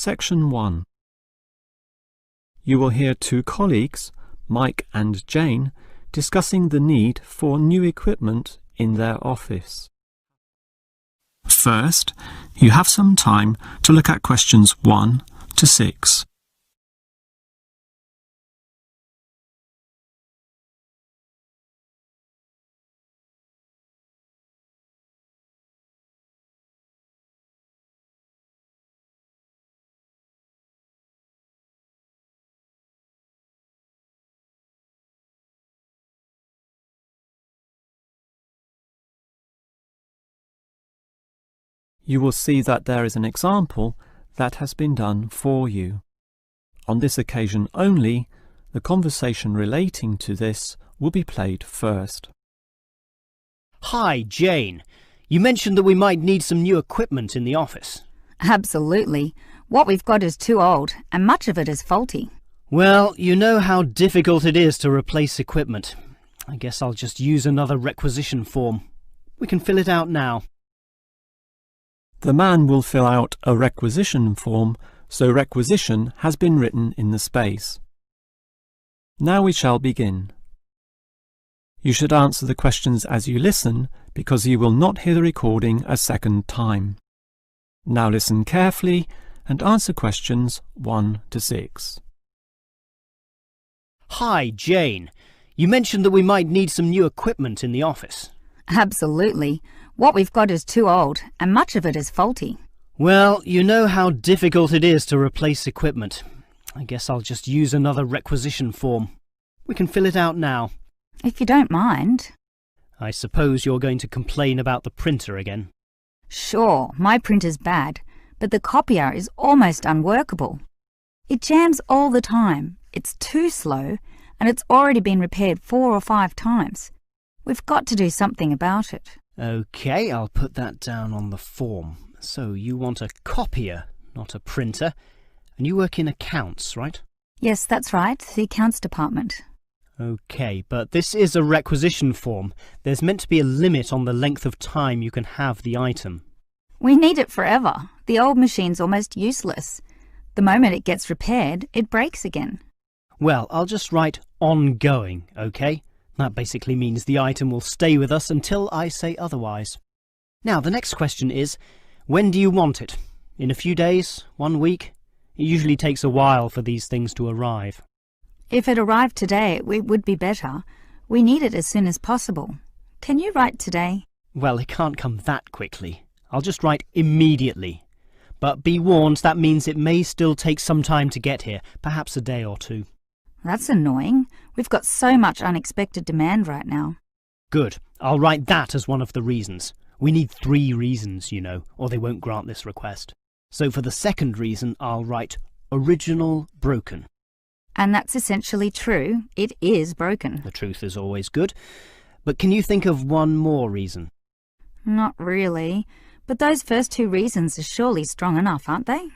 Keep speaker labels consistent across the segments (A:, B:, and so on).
A: Section 1. You will hear two colleagues, Mike and Jane, discussing the need for new equipment in their office. First, you have some time to look at questions 1 to 6. You will see that there is an example that has been done for you. On this occasion only, the conversation relating to this will be played first.
B: Hi, Jane. You mentioned that we might need some new equipment in the office.
C: Absolutely. What we've got is too old, and much of it is faulty.
B: Well, you know how difficult it is to replace equipment. I guess I'll just use another requisition form. We can fill it out now.
A: The man will fill out a requisition form, so requisition has been written in the space. Now we shall begin. You should answer the questions as you listen, because you will not hear the recording a second time. Now listen carefully and answer questions 1 to 6.
B: Hi, Jane. You mentioned that we might need some new equipment in the office.
C: Absolutely. What we've got is too old, and much of it is faulty.
B: Well, you know how difficult it is to replace equipment. I guess I'll just use another requisition form. We can fill it out now.
C: If you don't mind.
B: I suppose you're going to complain about the printer again.
C: Sure, my printer's bad, but the copier is almost unworkable. It jams all the time, it's too slow, and it's already been repaired 4 or 5 times. We've got to do something about it.
B: OK, I'll put that down on the form. So you want a copier, not a printer, and you work in accounts, right?
C: Yes, that's right, the accounts department.
B: OK, but this is a requisition form. There's meant to be a limit on the length of time you can have the item.
C: We need it forever. The old machine's almost useless. The moment it gets repaired, it breaks again.
B: Well, I'll just write ongoing, OK? That basically means the item will stay with us until I say otherwise. Now, the next question is, when do you want it? In a few days? 1 week? It usually takes a while for these things to arrive.
C: If it arrived today, it would be better. We need it as soon as possible. Can you write today?
B: Well, it can't come that quickly. I'll just write immediately. But be warned, that means it may still take some time to get here, perhaps a day or 2.
C: That's annoying. We've got so much unexpected demand right now.
B: Good. I'll write that as one of the reasons. We need 3 reasons, you know, or they won't grant this request. So for the second reason, I'll write original broken.
C: And that's essentially true. It is broken.
B: The truth is always good. But can you think of one more reason?
C: Not really. But those first 2 reasons are surely strong enough, aren't they?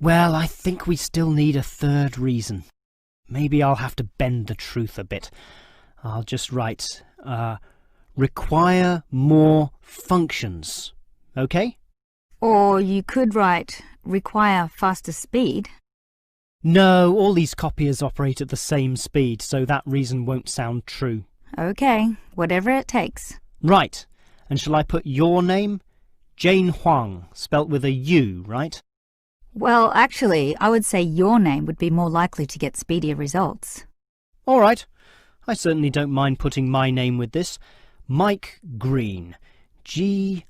B: Well, I think we still need a third reason. Maybe I'll have to bend the truth a bit. I'll just write, require more functions. OK?
C: Or you could write, require faster speed.
B: No, all these copiers operate at the same speed, so that reason won't sound true.
C: OK, whatever it takes.
B: Right. And shall I put your name? Jane Huang, spelt with a U, right?
C: Well, actually, I would say your name would be more likely to get speedier results.
B: All right. I certainly don't mind putting my name with this. Mike Green. G-R-E...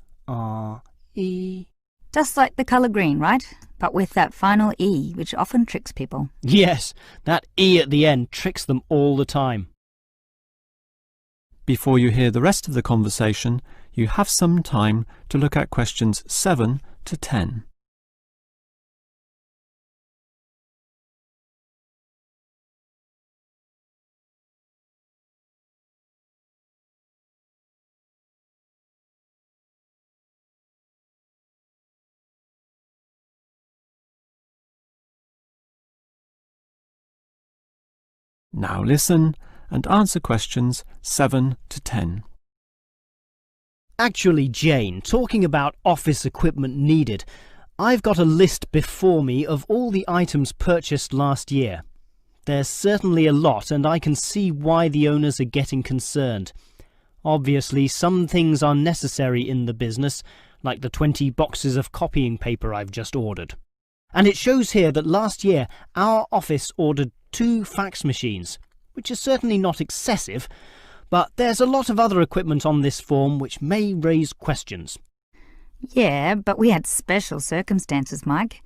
C: Just like the colour green, right? But with that final E, which often tricks people.
B: Yes, that E at the end tricks them all the time.
A: Before you hear the rest of the conversation, you have some time to look at questions 7 to 10. Now listen and answer questions 7 to 10.
B: Actually, Jane, talking about office equipment needed, I've got a list before me of all the items purchased last year. There's certainly a lot, and I can see why the owners are getting concerned. Obviously, some things are necessary in the business, like the 20 boxes of copying paper I've just ordered. And it shows here that last year our office ordered 2 fax machines, which is certainly not excessive, but there's a lot of other equipment on this form which may raise questions.
C: Yeah, but we had special circumstances, Mike.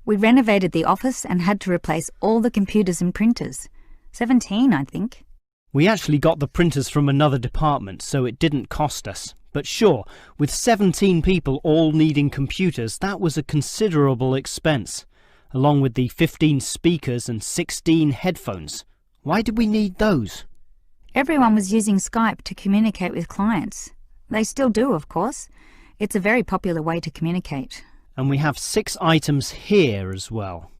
C: We renovated the office and had to replace all the computers and printers. 17, I think.
B: We actually got the printers from another department, so it didn't cost us. But sure, with 17 people all needing computers, that was a considerable expense, along with the 15 speakers and 16 headphones. Why did we need those?
C: Everyone was using Skype to communicate with clients. They still do, of course. It's a very popular way to communicate.
B: And we have 6 items here as well.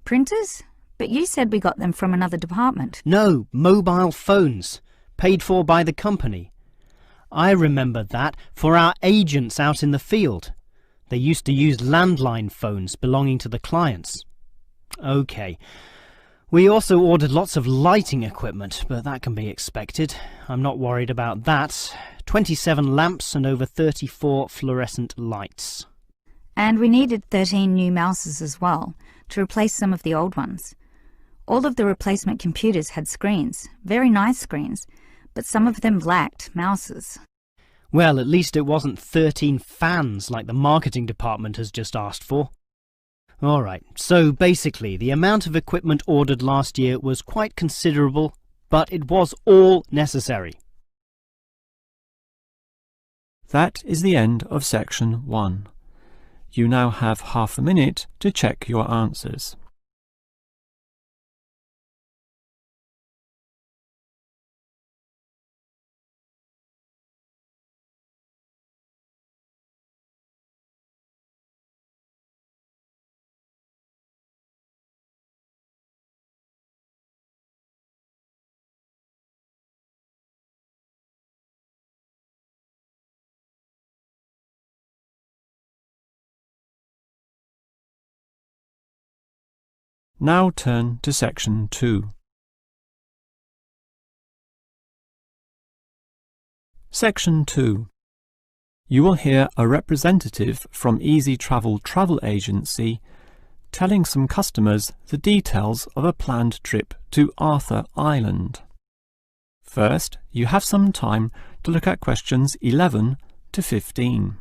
C: Printers? But you said we got them from another department.
B: No, mobile phones, paid for by the company. I remember that for our agents out in the field. They used to use landline phones belonging to the clients. OK. We also ordered lots of lighting equipment, but that can be expected. I'm not worried about that. 27 lamps and over 34 fluorescent lights.
C: And we needed 13 new mouses as well, to replace some of the old ones. All of the replacement computers had screens, very nice screens, but some of them lacked mouses.
B: Well, at least it wasn't 13 fans like the marketing department has just asked for. Alright, so basically the amount of equipment ordered last year was quite considerable, but it was all necessary.
A: That is the end of section 1. You now have half a minute to check your answers. Now turn to section 2. Section 2. You will hear a representative from Easy Travel Travel Agency telling some customers the details of a planned trip to Arthur Island. First, you have some time to look at questions 11 to 15.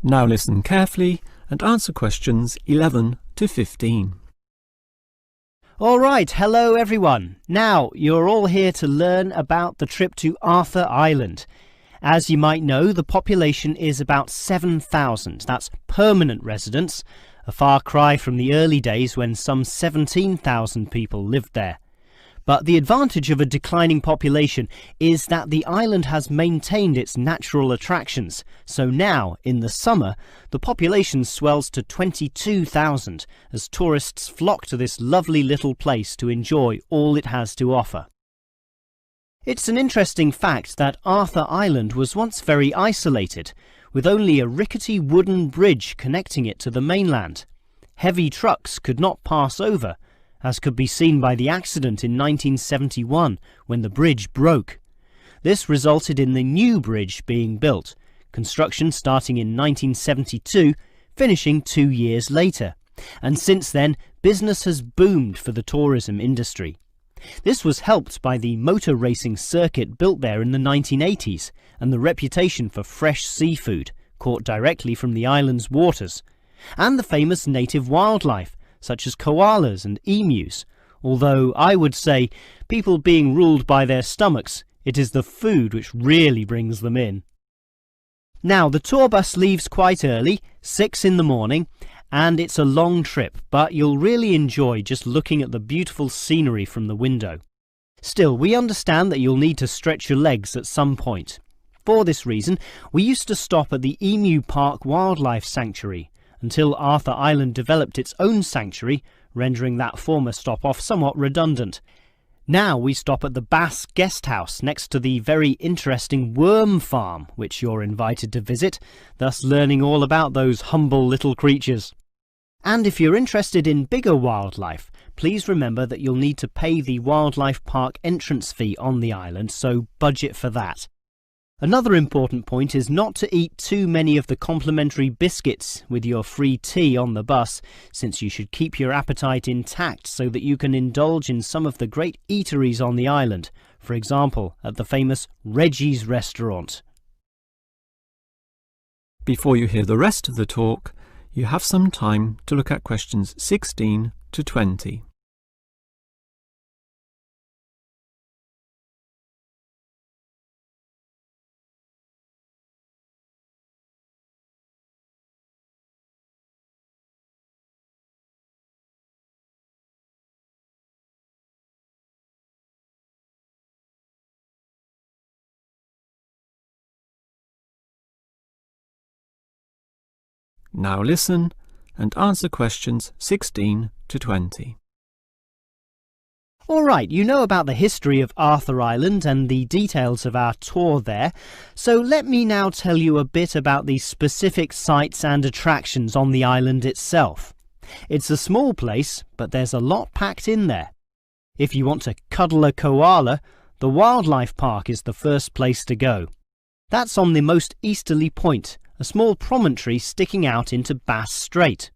A: Now listen carefully and answer questions 11 to 15.
B: All right, hello everyone. Now, you're all here to learn about the trip to Arthur Island. As you might know, the population is about 7,000. That's permanent residents, a far cry from the early days when some 17,000 people lived there. But the advantage of a declining population is that the island has maintained its natural attractions. So now, in the summer, the population swells to 22,000 as tourists flock to this lovely little place to enjoy all it has to offer. It's an interesting fact that Arthur Island was once very isolated, with only a rickety wooden bridge connecting it to the mainland. Heavy trucks could not pass over, as could be seen by the accident in 1971 when the bridge broke. This resulted in the new bridge being built, construction starting in 1972, finishing 2 years later. And since then, business has boomed for the tourism industry. This was helped by the motor racing circuit built there in the 1980s and the reputation for fresh seafood caught directly from the island's waters, and the famous native wildlife such as koalas and emus, although I would say, people being ruled by their stomachs, it is the food which really brings them in. Now, the tour bus leaves quite early, 6 in the morning, and it's a long trip, but you'll really enjoy just looking at the beautiful scenery from the window. Still, we understand that you'll need to stretch your legs at some point. For this reason, we used to stop at the Emu Park Wildlife Sanctuary until Arthur Island developed its own sanctuary, rendering that former stop-off somewhat redundant. Now we stop at the Bass Guest House next to the very interesting worm farm, which you're invited to visit, thus learning all about those humble little creatures. And if you're interested in bigger wildlife, please remember that you'll need to pay the wildlife park entrance fee on the island, so budget for that. Another important point is not to eat too many of the complimentary biscuits with your free tea on the bus, since you should keep your appetite intact so that you can indulge in some of the great eateries on the island, for example at the famous Reggie's restaurant.
A: Before you hear the rest of the talk, you have some time to look at questions 16 to 20. Now listen and answer questions 16 to 20.
B: All right, you know about the history of Arthur Island and the details of our tour there, so let me now tell you a bit about the specific sites and attractions on the island itself. It's a small place, but there's a lot packed in there. If you want to cuddle a koala, the wildlife park is the first place to go. That's on the most easterly point, a small promontory sticking out into Bass Strait.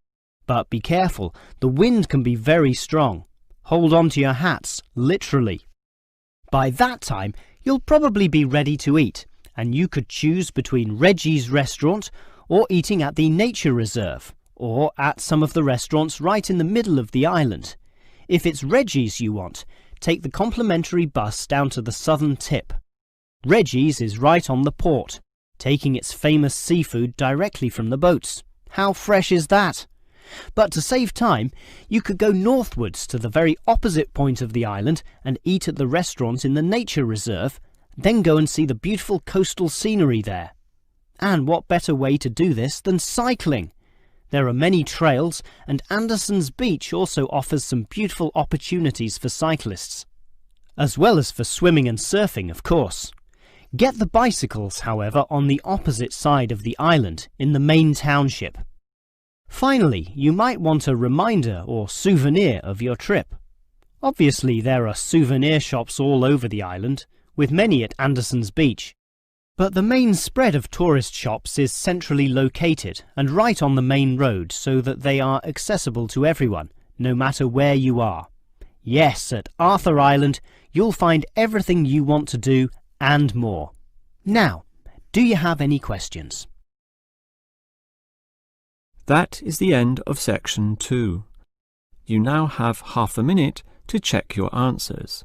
B: But be careful, the wind can be very strong. Hold on to your hats, literally. By that time, you'll probably be ready to eat, and you could choose between Reggie's restaurant or eating at the nature reserve, or at some of the restaurants right in the middle of the island. If it's Reggie's you want, take the complimentary bus down to the southern tip. Reggie's is right on the port, taking its famous seafood directly from the boats. How fresh is that? But to save time, you could go northwards to the very opposite point of the island and eat at the restaurant in the nature reserve, then go and see the beautiful coastal scenery there. And what better way to do this than cycling? There are many trails, and Anderson's Beach also offers some beautiful opportunities for cyclists, as well as for swimming and surfing, of course. Get the bicycles, however, on the opposite side of the island, in the main township. Finally, you might want a reminder or souvenir of your trip. Obviously, there are souvenir shops all over the island, with many at Anderson's Beach. But the main spread of tourist shops is centrally located and right on the main road so that they are accessible to everyone, no matter where you are. Yes, at Arthur Island, you'll find everything you want to do and more. Now, do you have any questions?
A: That is the end of section 2. You now have half a minute to check your answers.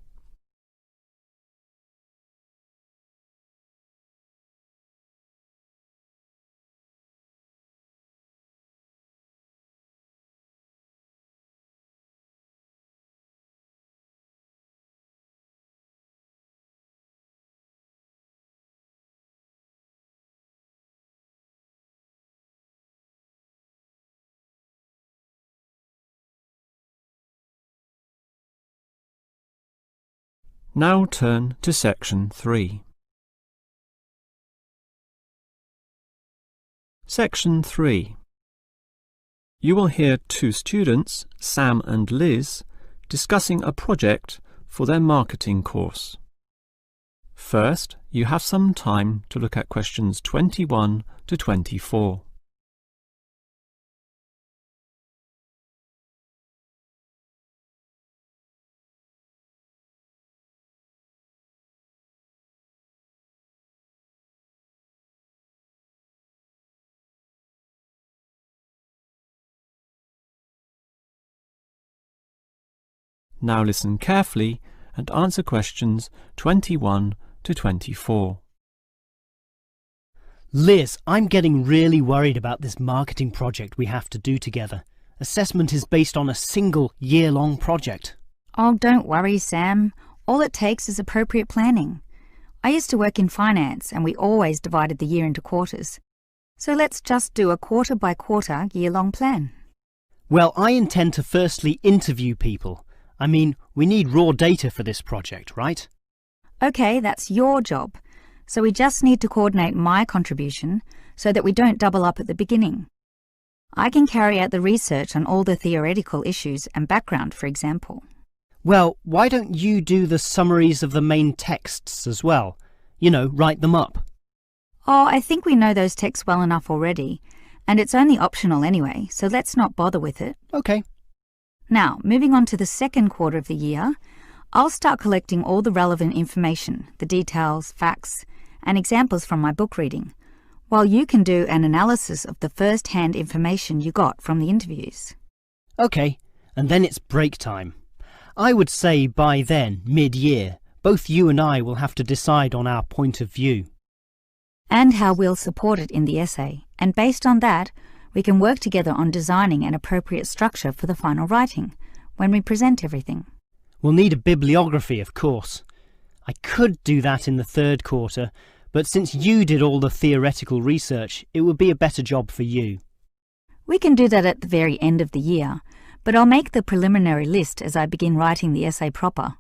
A: Now turn to section 3. Section 3. You will hear two students, Sam and Liz, discussing a project for their marketing course. First, you have some time to look at questions 21 to 24. Now listen carefully and answer questions 21 to 24.
B: Liz, I'm getting really worried about this marketing project we have to do together. Assessment is based on a single year-long project.
C: Oh, don't worry, Sam. All it takes is appropriate planning. I used to work in finance and we always divided the year into quarters. So let's just do a quarter-by-quarter year-long plan.
B: Well, I intend to firstly interview people. I mean, we need raw data for this project, right?
C: Okay, that's your job. So we just need to coordinate my contribution so that we don't double up at the beginning. I can carry out the research on all the theoretical issues and background, for example.
B: Well, why don't you do the summaries of the main texts as well? You know, write them up.
C: Oh, I think we know those texts well enough already, and it's only optional anyway, so let's not bother with it.
B: Okay.
C: Now, moving on to the second quarter of the year, I'll start collecting all the relevant information, the details, facts, and examples from my book reading, while you can do an analysis of the first-hand information you got from the interviews.
B: Okay, and then it's break time. I would say by then, mid-year, both you and I will have to decide on our point of view.
C: And how we'll support it in the essay, and based on that, we can work together on designing an appropriate structure for the final writing, when we present everything.
B: We'll need a bibliography, of course. I could do that in the third quarter, but since you did all the theoretical research, it would be a better job for you.
C: We can do that at the very end of the year, but I'll make the preliminary list as I begin writing the essay proper.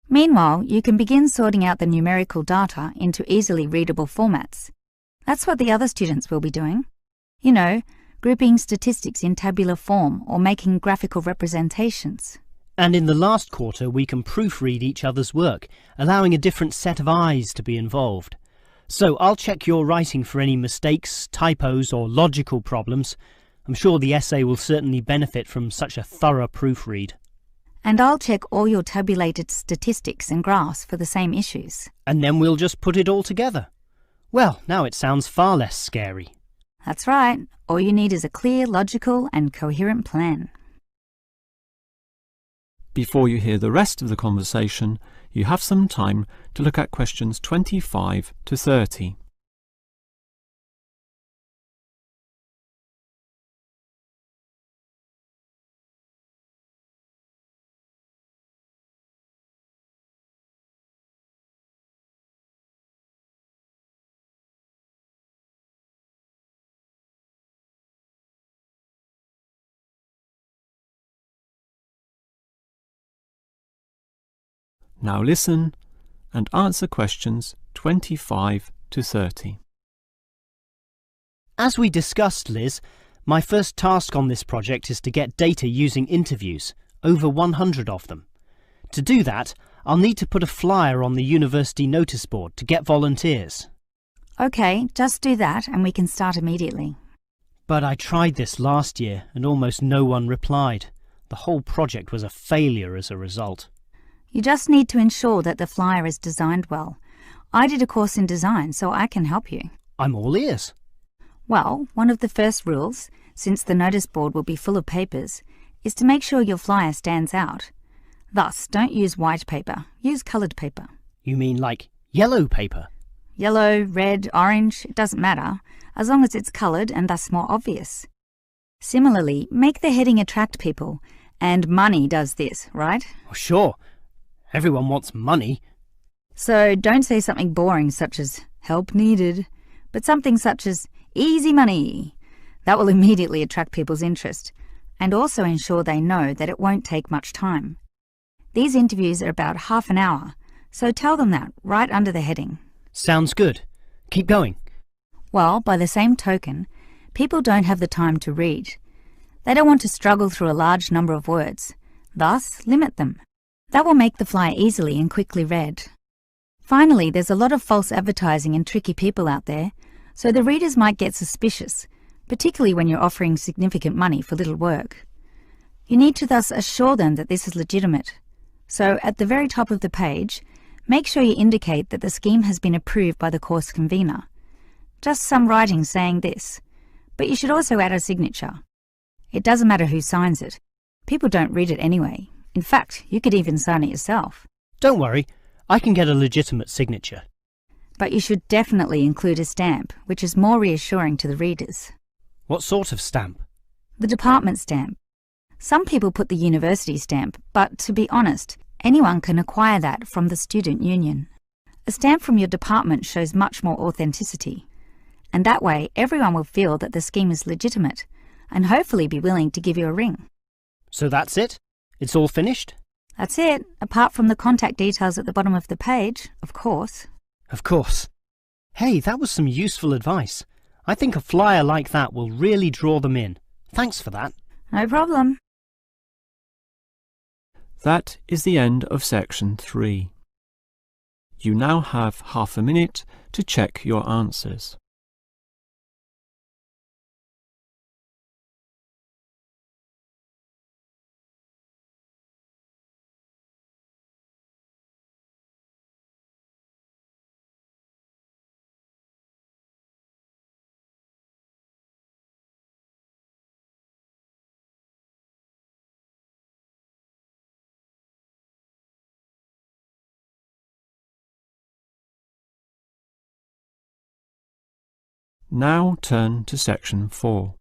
C: Meanwhile, you can begin sorting out the numerical data into easily readable formats. That's what the other students will be doing. You know, grouping statistics in tabular form or making graphical representations.
B: And in the last quarter, we can proofread each other's work, allowing a different set of eyes to be involved. So I'll check your writing for any mistakes, typos, or logical problems. I'm sure the essay will certainly benefit from such a thorough proofread.
C: And I'll check all your tabulated statistics and graphs for the same issues.
B: And then we'll just put it all together. Well, now it sounds far less scary.
C: That's right. All you need is a clear, logical, and coherent plan.
A: Before you hear the rest of the conversation, you have some time to look at questions 25 to 30. Now listen and answer questions 25 to 30.
B: As we discussed, Liz, my first task on this project is to get data using interviews, over 100 of them. To do that, I'll need to put a flyer on the university notice board to get volunteers.
C: Okay, just do that and we can start immediately.
B: But I tried this last year and almost no one replied. The whole project was a failure as a result.
C: You just need to ensure that the flyer is designed well. I did a course in design, so I can help you.
B: I'm all ears.
C: Well, one of the first rules, since the notice board will be full of papers, is to make sure your flyer stands out. Thus, don't use white paper, use coloured paper.
B: You mean like yellow paper?
C: Yellow, red, orange, it doesn't matter, as long as it's coloured and thus more obvious. Similarly, make the heading attract people, and money does this, right?
B: Oh, sure. Everyone wants money.
C: So don't say something boring such as help needed, but something such as easy money. That will immediately attract people's interest and also ensure they know that it won't take much time. These interviews are about half an hour, so tell them that right under the heading.
B: Sounds good. Keep going.
C: Well, by the same token, people don't have the time to read. They don't want to struggle through a large number of words. Thus, limit them. That will make the flyer easily and quickly read. Finally, there's a lot of false advertising and tricky people out there, so the readers might get suspicious, particularly when you're offering significant money for little work. You need to thus assure them that this is legitimate. So, at the very top of the page, make sure you indicate that the scheme has been approved by the course convener. Just some writing saying this, but you should also add a signature. It doesn't matter who signs it. People don't read it anyway. In fact, you could even sign it yourself.
B: Don't worry, I can get a legitimate signature.
C: But you should definitely include a stamp, which is more reassuring to the readers.
B: What sort of stamp?
C: The department stamp. Some people put the university stamp, but to be honest, anyone can acquire that from the student union. A stamp from your department shows much more authenticity, and that way everyone will feel that the scheme is legitimate and hopefully be willing to give you a ring.
B: So that's it? It's all finished?
C: That's it, apart from the contact details at the bottom of the page, of course.
B: Of course. Hey, that was some useful advice. I think a flyer like that will really draw them in. Thanks for that.
C: No problem.
A: That is the end of section 3. You now have half a minute to check your answers. Now turn to section 4.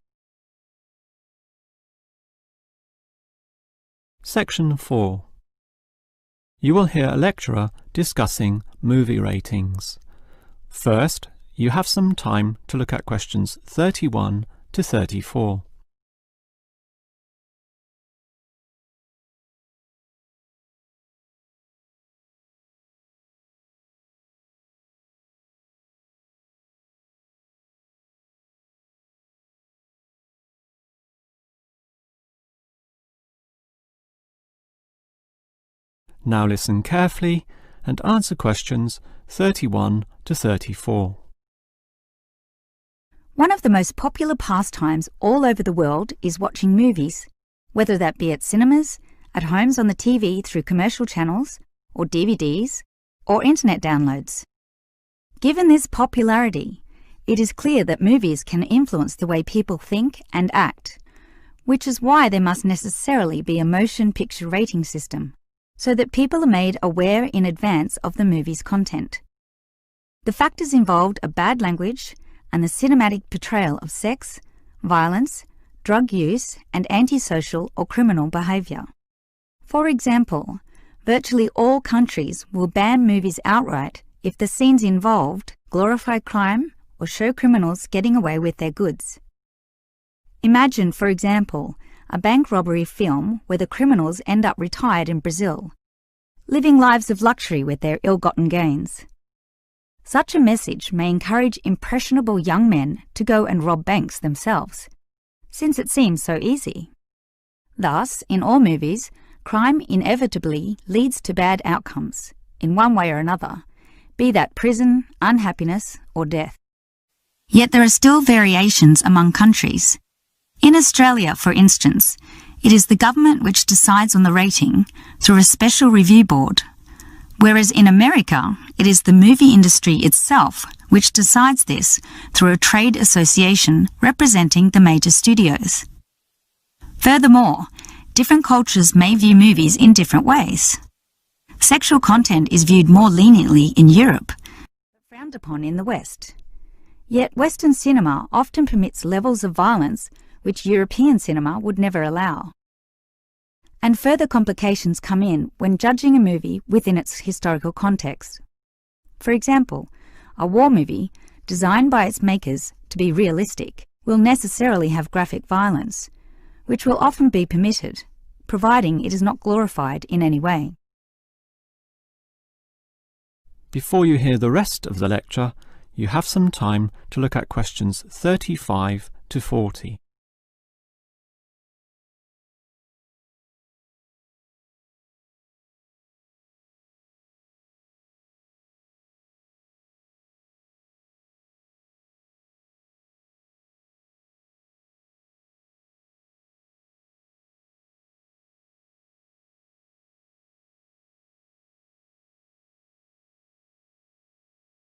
A: Section 4. You will hear a lecturer discussing movie ratings. First, you have some time to look at questions 31 to 34. Now listen carefully and answer questions 31 to 34.
C: One of the most popular pastimes all over the world is watching movies, whether that be at cinemas, at homes on the TV through commercial channels, or DVDs, or internet downloads. Given this popularity, it is clear that movies can influence the way people think and act, which is why there must necessarily be a motion picture rating system, so that people are made aware in advance of the movie's content. The factors involved are bad language and the cinematic portrayal of sex, violence, drug use, and antisocial or criminal behaviour. For example, virtually all countries will ban movies outright if the scenes involved glorify crime or show criminals getting away with their goods. Imagine, for example, a bank robbery film where the criminals end up retired in Brazil, living lives of luxury with their ill-gotten gains. Such a message may encourage impressionable young men to go and rob banks themselves, since it seems so easy. Thus, in all movies, crime inevitably leads to bad outcomes, in one way or another, be that prison, unhappiness, or death. Yet there are still variations among countries. In Australia, for instance, it is the government which decides on the rating through a special review board, whereas in America, it is the movie industry itself which decides this through a trade association representing the major studios. Furthermore, different cultures may view movies in different ways. Sexual content is viewed more leniently in Europe, but frowned upon in the West. Yet Western cinema often permits levels of violence which European cinema would never allow. And further complications come in when judging a movie within its historical context. For example, a war movie, designed by its makers to be realistic, will necessarily have graphic violence, which will often be permitted, providing it is not glorified in any way.
A: Before you hear the rest of the lecture, you have some time to look at questions 35 to 40.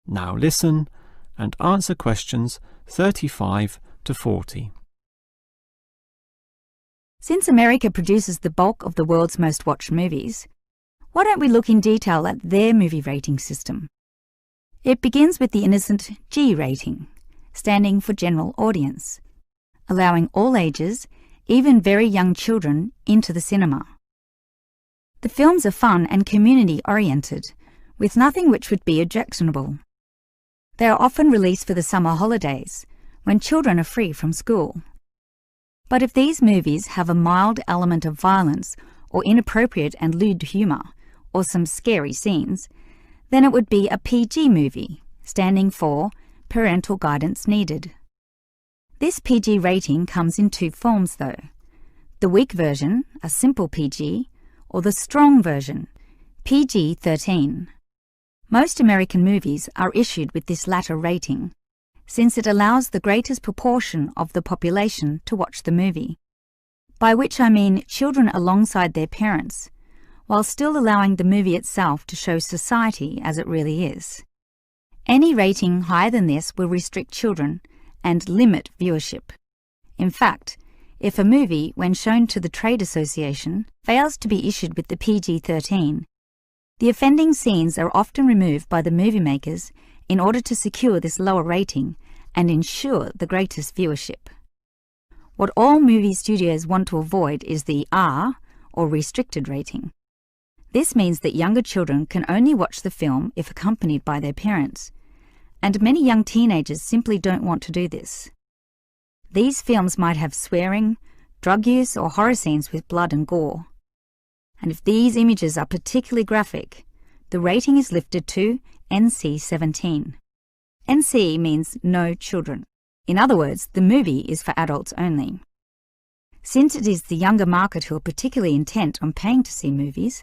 A: Now listen and answer questions 35 to 40.
C: Since America produces the bulk of the world's most watched movies, why don't we look in detail at their movie rating system? It begins with the innocent G rating, standing for General Audience, allowing all ages, even very young children, into the cinema. The films are fun and community-oriented, with nothing which would be objectionable. They are often released for the summer holidays, when children are free from school. But if these movies have a mild element of violence or inappropriate and lewd humour, or some scary scenes, then it would be a PG movie, standing for Parental Guidance Needed. This PG rating comes in two forms though: the weak version, a simple PG, or the strong version, PG-13. Most American movies are issued with this latter rating, since it allows the greatest proportion of the population to watch the movie, by which I mean children alongside their parents, while still allowing the movie itself to show society as it really is. Any rating higher than this will restrict children and limit viewership. In fact, if a movie, when shown to the trade association, fails to be issued with the PG-13, the offending scenes are often removed by the movie makers in order to secure this lower rating and ensure the greatest viewership. What all movie studios want to avoid is the R, or restricted rating. This means that younger children can only watch the film if accompanied by their parents, and many young teenagers simply don't want to do this. These films might have swearing, drug use, or horror scenes with blood and gore. And if these images are particularly graphic, the rating is lifted to NC-17. NC means no children. In other words, the movie is for adults only. Since it is the younger market who are particularly intent on paying to see movies,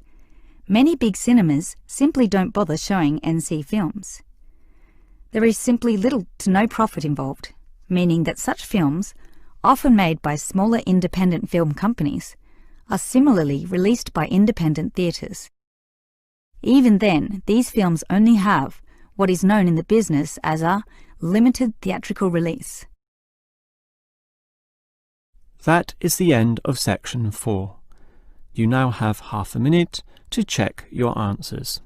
C: many big cinemas simply don't bother showing NC films. There is simply little to no profit involved, meaning that such films, often made by smaller independent film companies, are similarly released by independent theatres. Even then, these films only have what is known in the business as a limited theatrical release.
A: That is the end of section 4. You now have half a minute to check your answers.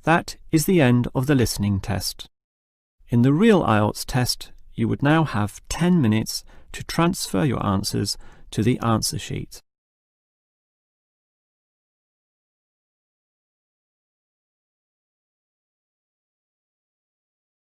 A: That is the end of the listening test. In the real IELTS test, you would now have 10 minutes to transfer your answers to the answer sheet.